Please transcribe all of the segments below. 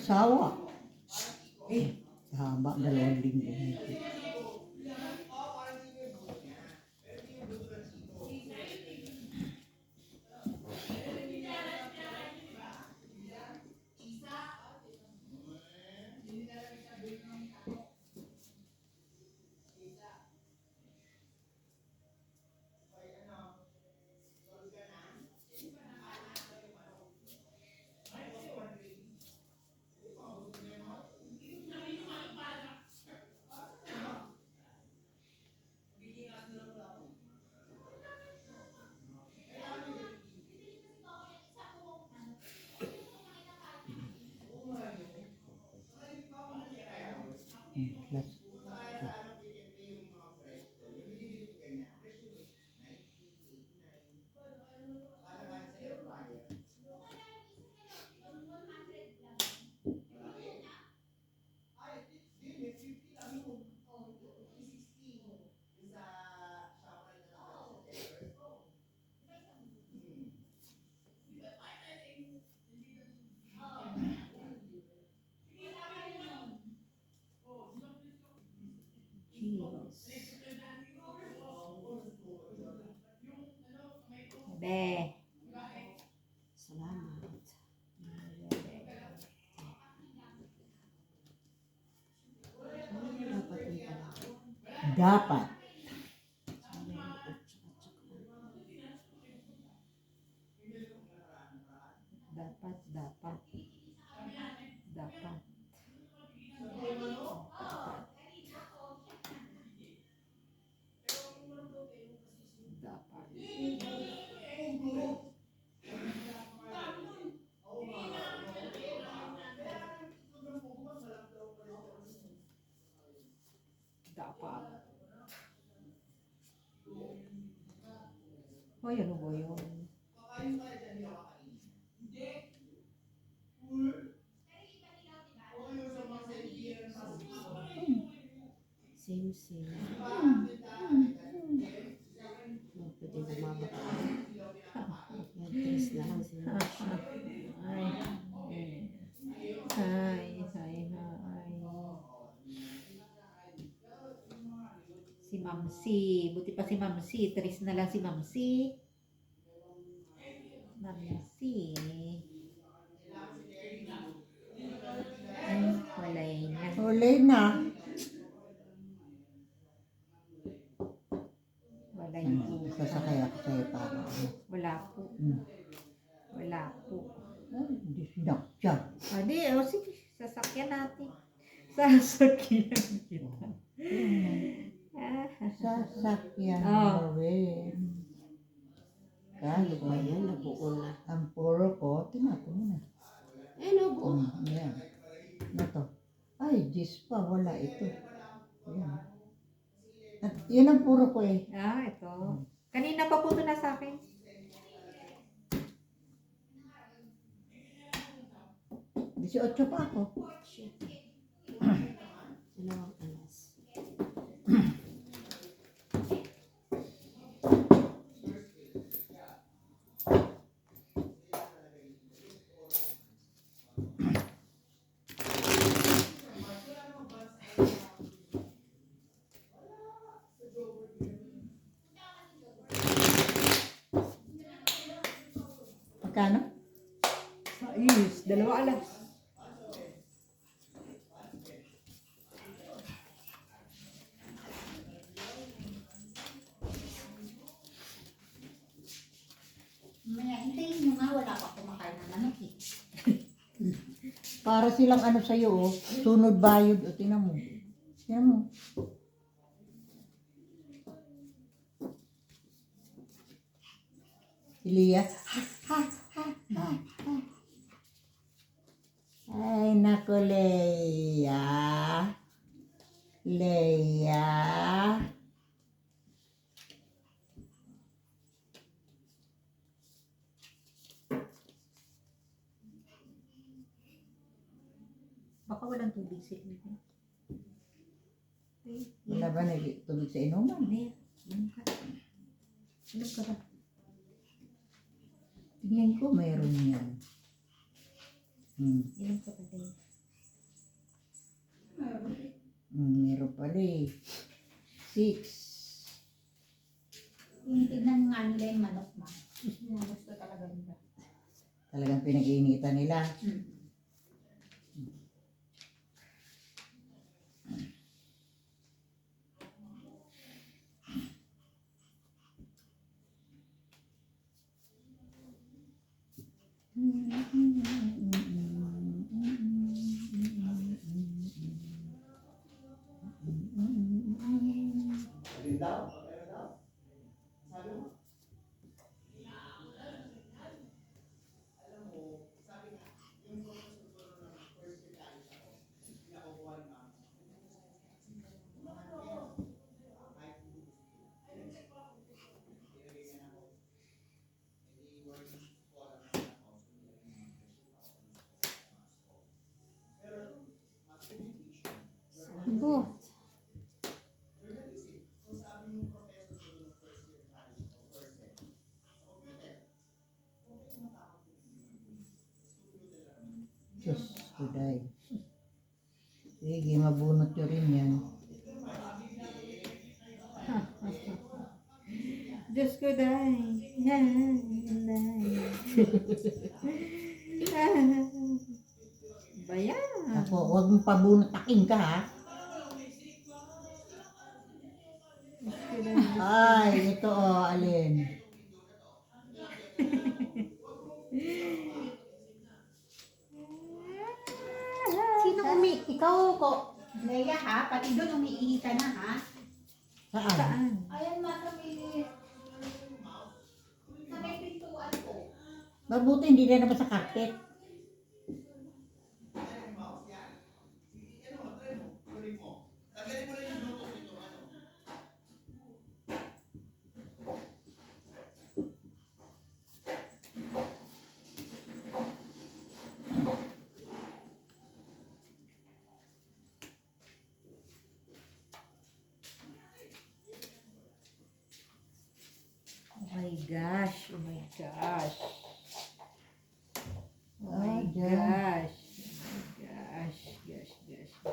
nagsawa. Haba, 2 linggo. Last. Be. Salamat. Dapat. Dapat. Dapat. Dapat. Dapat. Hoy, ano ba yun? Same. Pwede lumabak ako. Yan, 3 na lang si Masha. Hi. Si Mamsi. Buti pa si Mamsi. 3 na lang si Mamsi. Mamsi. Ay, walay na. Huli na. Walay po. Sasakay ako sa'yo para. Wala po. Wala po. Ay, hindi sinakya. Adi, o sige. Sasakyan natin. Sasakyan kita. Sasakyan Oh. mo rin. Ano ba yan? Nabuo na. Ang puro ko, tinapo mo na. Nabuo. Yan. Ano to? Ay, Diyos pa, wala ito. Yan. At yun ang puro ko eh. Ito. Kanina pa po ito na sa akin. Ocho pa ako. Dalawang alas. Pagkano? Ayos, 2 alas. Hintayin nyo nga, wala pa kumakain ng manok eh. Para silang ano sa'yo oh. Sunod bayod. O, tingnan mo. Tingnan mo. Si Lia. Ay, naku, Leia. Leia. Baka walang tubig sa inyo. Wala ba nagtulog sa inuman? Hindi. Inom ka. Inom ka ba? Tingnan ko, mayroon yan. Inom ka ba din? pala eh. 6. Tinitignan nga nila yung manok ma. Gusto talaga nila. Talagang pinag-iinitan nila. Bo. Diyos ko day. Sige, mabunot nyo rin yan. Diyos ko dahil. Bayan. Ako, huwag mong pabunot-takin ka ha. Ay, ito alin. Sino ikaw ko? Leia ha, pati doon umiihi ka na ha. Saan? Saan? Ayan ma, sa may pintuan ko. Mabuti hindi na naman sa carpet. Oh my gosh. Oh my gosh. Oh Ah, my dyan. gosh. Oh my gosh. Gosh.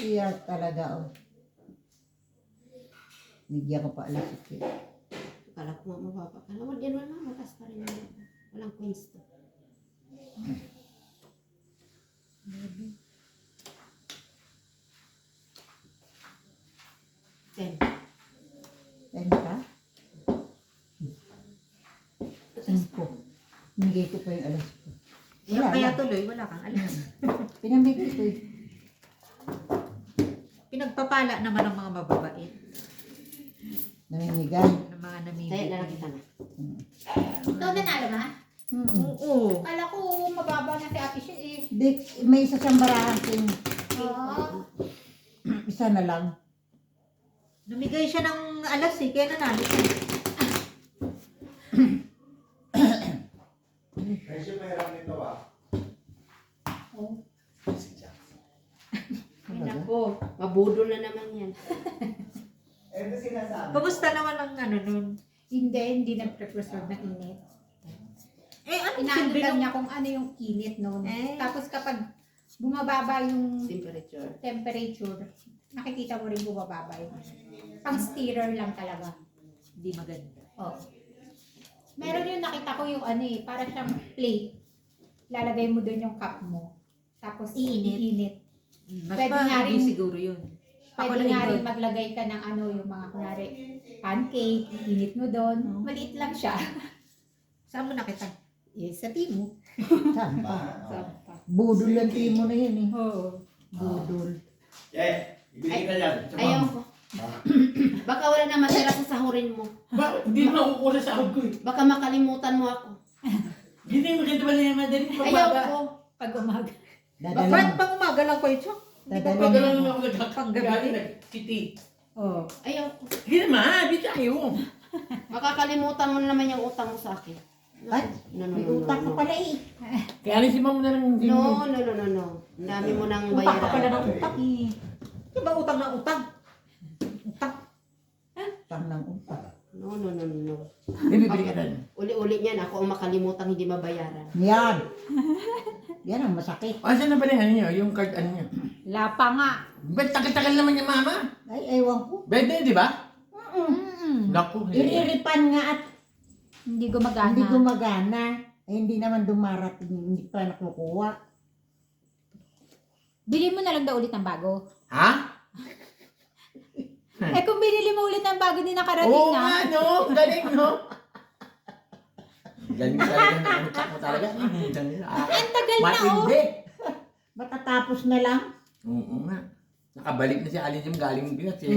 Iyak talaga oh. Nigyan ko pa alas ito. Akala ko mababa ka. Alam mo, yan wala. Mataas pa rin yun. Walang queens to. Ten. 10 ka? 5. Binigay ko pa yung alas ko. Kaya na. tuloy, wala kang alam. Pinamigay ko eh. Pinagpapala naman ng mga mababait. Namimigay. Ng mga Kaya namimigay. lalaki ka na. Ikaw nanalo ma? Oo. Kala ko mababa na si Ate siya eh. May isa siyang barahan sing Oo. isa na lang. Namigay siya ng alas eh, kaya nanalo siya. Medyo mahirap nito ah. Oh. Ay, nako. Mabudol na naman yan. Ito sinasabi. Kamusta naman ang ano nun? Hindi nag-preserve na init. Anong Inaano silbi lang nung... niya kung ano yung init noon. Eh. Tapos kapag bumababa yung Temperature. temperature, nakikita mo rin bumababa yung pang stirrer lang talaga. Hindi maganda. Oh. Meron yung nakita ko yung ano eh, para siyang plate. Lalagay mo doon yung cup mo. Tapos iinit. Mas Pwede nga hindi rin- siguro yun. Ako Pwede lang nga rin yun. maglagay ka ng ano, yung mga kunwari pancake, init mo doon. Oh. Maliit lang siya. Saan mo nakita? Eh, sa timo. Saan pa? Sampa. Budol ang timo na yun eh. Oo. Budol. Eh, ibigay ka yan. sa Ayaw ma'am. ko. Baka wala na matira sa sahurin mo. Bakit? Hindi naman ako kuha sa sahod ko eh. Baka makalimutan mo ako. Hindi mo ganito ba na madali Ayaw pagbaga? ko. Pag umaga. Bakit Dadalhin. pang umaga lang ko ito? Dadalhin. Pagbaga naman ako Panggabi. nag-city. Oo. Ayaw ko. Hindi naman, di tayo. Makakalimutan mo na naman yung utang mo sa akin. Ay, No, no, may no, utang ka no. pala eh. Kaya alisin mo na lang. No, no, no, no, no. Ang dami mo nang Utang ka pala bayaran. ng utang eh. Di ba utang na utang? Utang. Utang ng utang. No, no, no, no. Bibili ka na. Uli-uli niyan, ako ang makalimutang hindi mabayaran. Yan. Yan ang masakit. Asan na pala yung ano nyo? Yung card ano nyo? Wala pa nga. Ba't tagal-tagal naman yung mama? Ay, ewan ko. Bede, di ba? Mm-mm. Naku. Iriripan nga at Hindi gumagana. hindi gumagana. Eh, hindi naman dumarating. Hindi pa nakukuha. Bili mo na lang daw ulit ng bago. Ha? Eh kung binili mo ulit ng bago, di nakarating Oo na. nga, no? Galing, no? Galing talaga na ano mo talaga. Ang tagal na oh. Matindi. Matatapos na lang. Oo nga. Nakabalik na si Alin yung galing Pinas eh.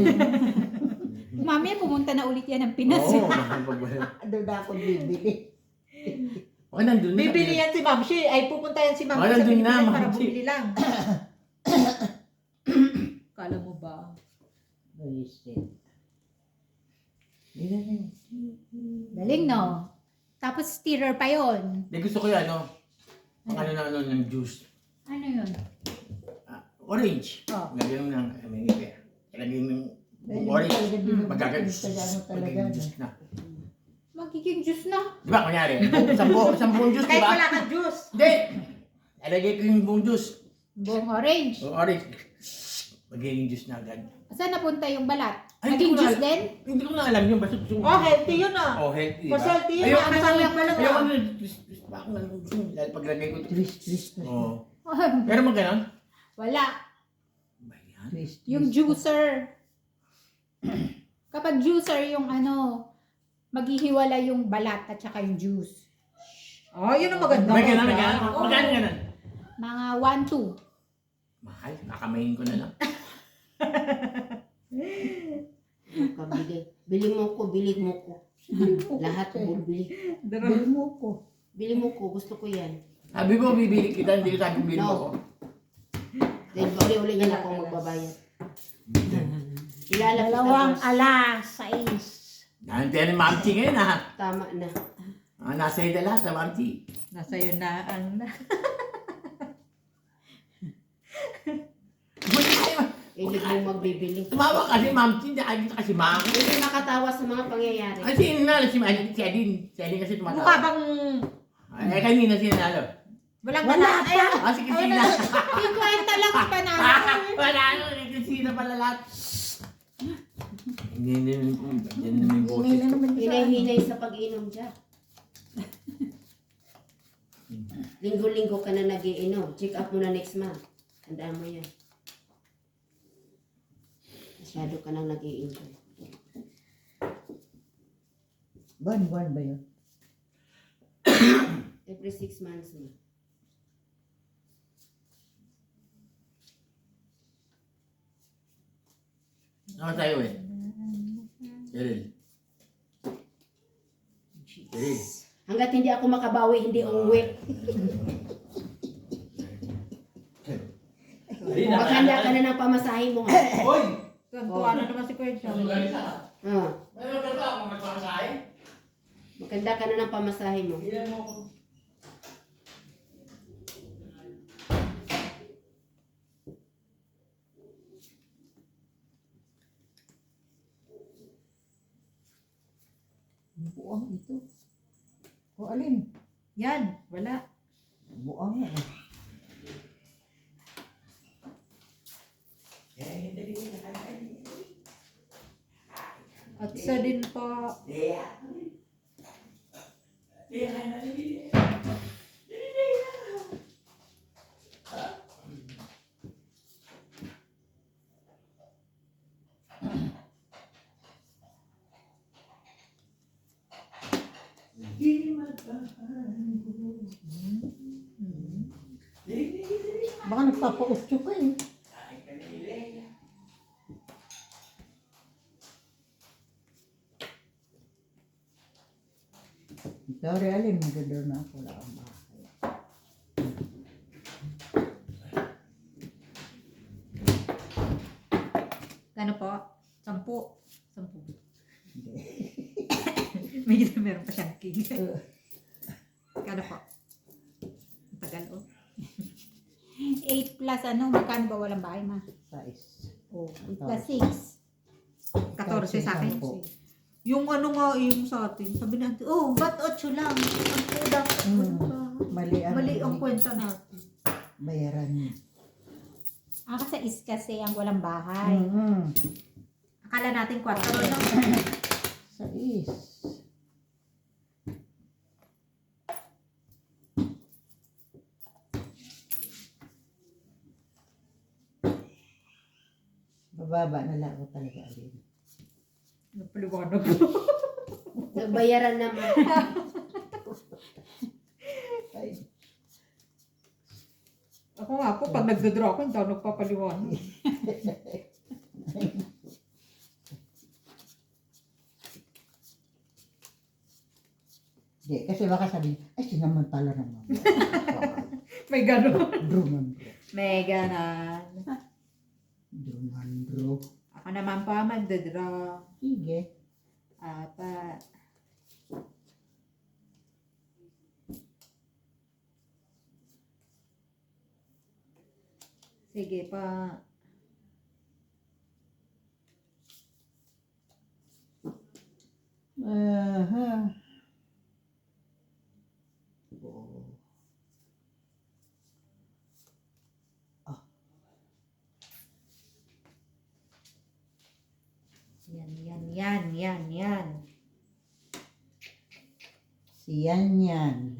Mamaya pumunta na ulit yan ng Pinas. Oo, nakapagwala. Doon na ako bibili. O, nandun na. Bibili yan si Ma'am Shi. Ay, pupunta yan si Ma'am Oh, Shi sa nandun na, Pilipinas Ma'am para Shi. bumili lang. Kala mo ba? Buisit. Galing no? Tapos stirrer pa yon. Hindi gusto ko yung ano. Ang ano na ano ng juice. Ano yun? Orange. Oh. Lagyan mo ng may ipe. Lagyan mo yung orange. Magagayos. Magiging juice na. Magiging juice na. Di ba, kunyari, isang buong juice, di Kahit ba? wala kang juice. Hindi! Alagay ko yung buong juice. Buong orange. O orange. Magiging juice na agad. Saan napunta yung balat? Ay, Naging hindi ko juice na- din? Hindi ko na alam yun. Basta yung... Oh, healthy yun ah. Oh, healthy, Mas healthy yun. Ayoko Ang na sayang mo lang Ayoko ah. na. Bakit na dahil paglagay ko. Twist, twist, twist. Oo. Pero mag ganon? Wala. Ba yan? Twist, Yung twist. juicer. Kapag juicer yung ano, maghihiwala yung balat at saka yung juice. Oh, yun ang maganda. May ganon, may ganon. Oo. Magkano ganon? Mga 1-2. Mahal. Kakamayin ko na lang. Kabili. Bili mo ko, bili mo ko. Lahat bili. Bili mo ko. Bili mo ko, gusto ko yan. Sabi mo, bibili kita. Hindi ko sabi bibili mo ko. Dahil uli-uli niya ako magbabayad. Kilala kita, Dalawang boss. alas, sais. Nandiyan ni Ma'am Chi ngayon ha. Tama na. Nasa iyo lahat sa Ma'am Chi. Nasa yun na ang... Ilig mo magbibili. Tumawa kasi Ma'am Chi. Hindi kita kasi Ma'am. Hindi makatawa sa mga pangyayari. Kasi inalo si Adin. Si Adin kasi Mukha tumatawa. bang... Eh kanina siya inalo. Walang Wala wala. Ay, pa. Ah, sige sina. 50 lang ang panalo. Wala ano. Sina pala lahat. Hindi naman yung boses ko. Hinay-hinay sa pag-inom dyan. Linggo-linggo ka na nag-iinom. Check up mo na next month. Tandaan mo yan. Masyado ka nang nag-iinom. Buwan-buwan ba yun? Every 6 months na. Ano tayo eh? Cheryl. Cheryl. Hanggat hindi ako makabawi, hindi umuwi. Maghanda ka na ng pamasahe mo. Hoy! tuwa na naman si Kuya Chong. Ah, Meron ka ba kung magpapasay? maghanda ka na ng pamasahe mo. Ilan mo ko? Buang ito. O alin? Yan, wala. Buang nga eh. At isa din po. Baka nagpapa-utyo ka eh. Sorry, alin. Magdador na ako. Wala akong bahay. Ano po? 10. May meron pa siyang king. Kano po? Ang tagal oh. 8 plus ano, magkano ba walang bahay ma? Size. Oh, 8 plus 6. 14 sa akin. Sampo. Yung ano nga, yung sa atin, sabi natin, oh, ba't 8 lang? Ang kulang. Mali Mali ang kwenta natin. bayaran niya. Sa is kasi ang walang bahay. Akala natin 4 lang. Sais. Bababa na lang ako talaga alin. Napaliwanag. Bayaran naman. Ay, Ako nga po, pag nagdodraw ako, hindi ako nagpapaliwanag. di, kasi baka sabihin, ay sinamantala naman. May gano'n. Bro man bro. May ganon. Bro man bro. Ako naman pa magdodraw. Sige. Apat. Sige pa. Aha. Oh. Yan. Si Yan.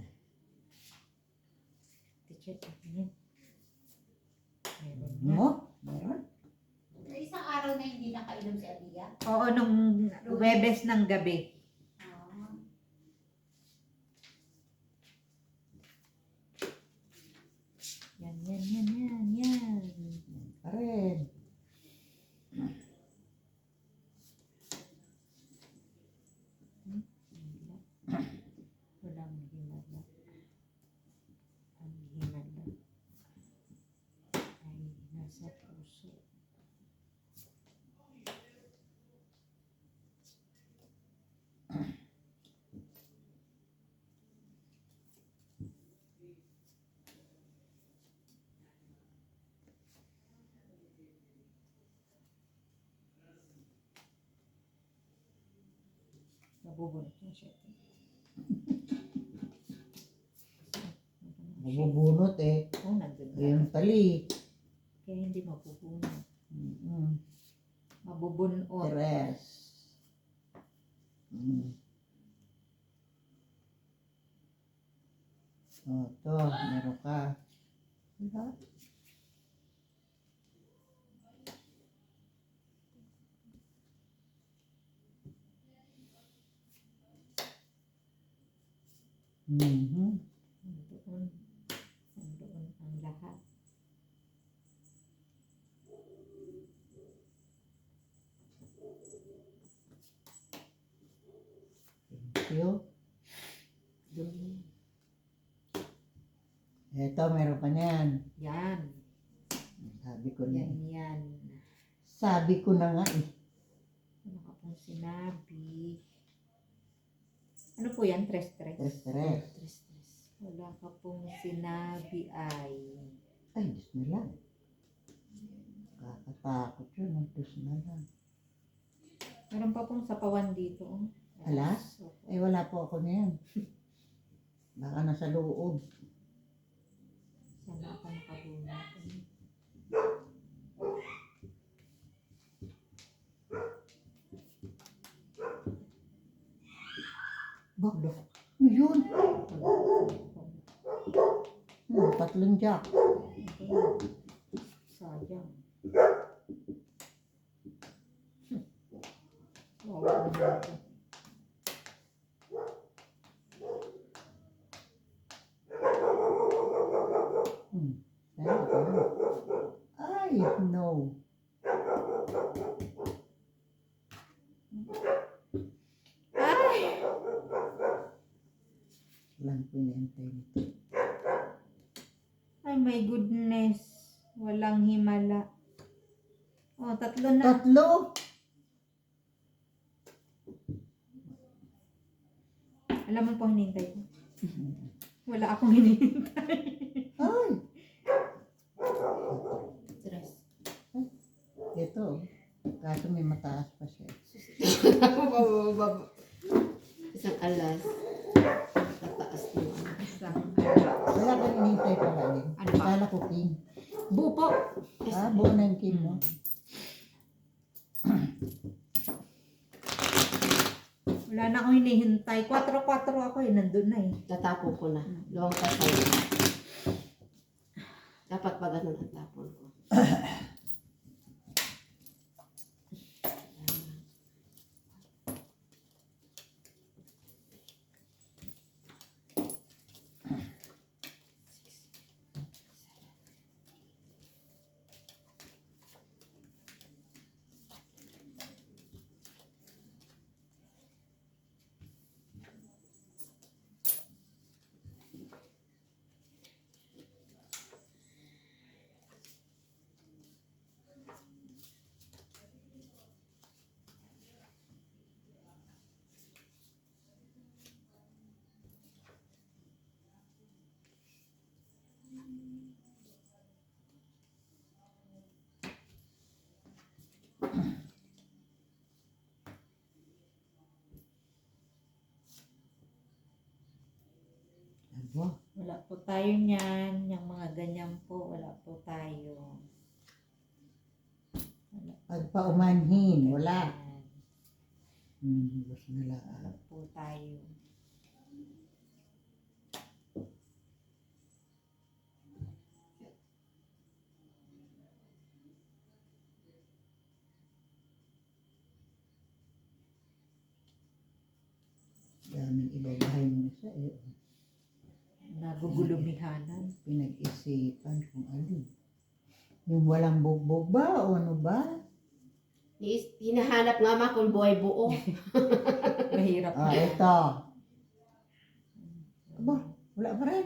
Teacher, yan. Meron na. Mo? Meron? Isang araw na hindi nakainom si Adia. Oo, nung Webes ng gabi. Yan. Karen. Walang himala. Ang himala ay nasa puso. Nabubunot na siya. Mabubunot eh. Oo, nandun na. Yung tali. Kaya hindi mabubunot. Mm-mm. Mabubunot. Tres. Oh, to, meron ka. Diba? Mhm. Nandoon ang lahat. Thank you. Eto, meron pa niyan. Yan. Sabi ko na. Yan. Sabi ko na nga eh. Ano ka pong sinabi? Ano po yan? Tres. Tres. Wala ka pong sinabi ay... Ay, Diyos na lang. Kakatakot yun. Ang Diyos na lang. Meron pa pong sapawan dito. Oh. Alas? Eh, wala po ako na yan. Baka nasa loob. Sana ako nakabunot. Baklo. Ano yun? Tatlong jack. Sayang. Wow, naman. Ay, no. Lang pinintay nito. Ay, my goodness. Walang himala. Oh, tatlo na. Tatlo! Alam mo po hinintay ko. Wala akong hinihintay. Ay, Tres. ito. Kaso may mataas pa siya. Isang alas. Tataas mo. Isang Wala ka hinihintay pala din. Ano ba? Kala ko king. bupo. Ah, buo na yung king mo. Wala na akong hinihintay. 4-4 ako eh. Nandun na eh. Tatapo ko na. Luwang patay. Dapat ba ganun ang tapon ko? Aba, Wala po tayo niyan. Yung mga ganyan po. Wala po tayo. Wala pagpaumanhin. Wala. yan. Basta nila. Wala po tayo. Daming ibabahay mo siya eh. Nagugulumihanan. Pinag-isipan kung alin. Yung walang bugbog ba o ano ba? Hinahanap nga ma kung buhay buo. Mahirap Ah, na. ito. Aba, wala pa rin.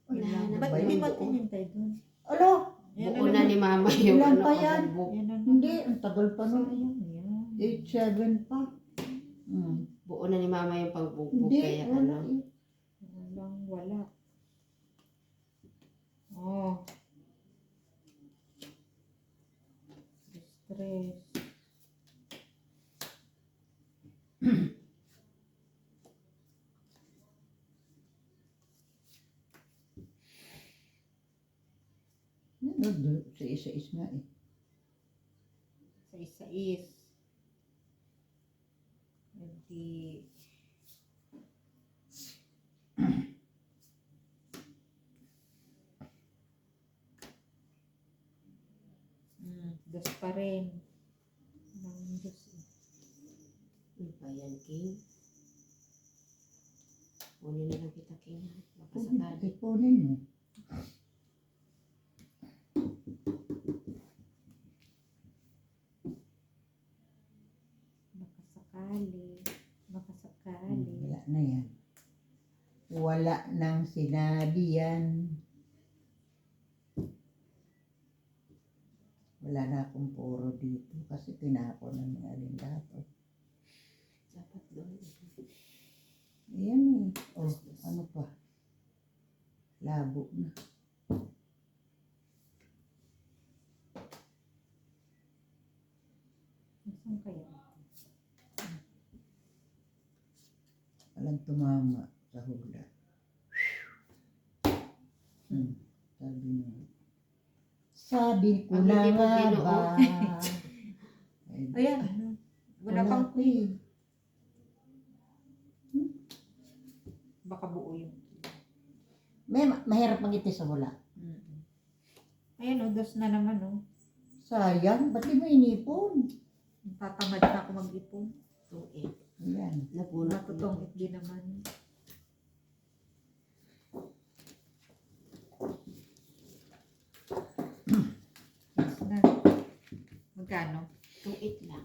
Wala na. Ba't ba hindi yun? ba tinintay dun? Alo, Yan Buo na ni mama yung Ilan ano pa yan? kabubog. Yan na. hindi. Ang tagal pa nun. Sayang yan. 8-7 pa. Buo na ni mama yung pagbugbog. Hindi, Kaya wala. ano. Wala. Oh. Stress. Sa isa-is nga eh. Sa isa-is. Hindi. Dos pa rin. Nang dos. Ano ba yan, King? Kunin na lang kita, King. Baka sakali. Ipunin mo. Baka sakali. Wala na yan. Wala nang sinabi yan. Wala na akong puro dito kasi tinapon ng mga alin lahat. Oh. Dapat doon. Ayan eh. Oh, ano pa? Labo na. Saan kaya? Walang tumama sa hula. Sabi mo. Sabi ko Pag na hindi mo nga binuo. ba? Ayan. Wala pang ko eh. baka buo yun. Mahirap magiti sa hula. Ayan o, dos na naman o. Sayang, ba't di mo inipon? Tatamad na ako mag-ipon. 2-8. Ayan. Napunot ko. Matutong hindi naman. Dos na. Magkano? 2-8 lang.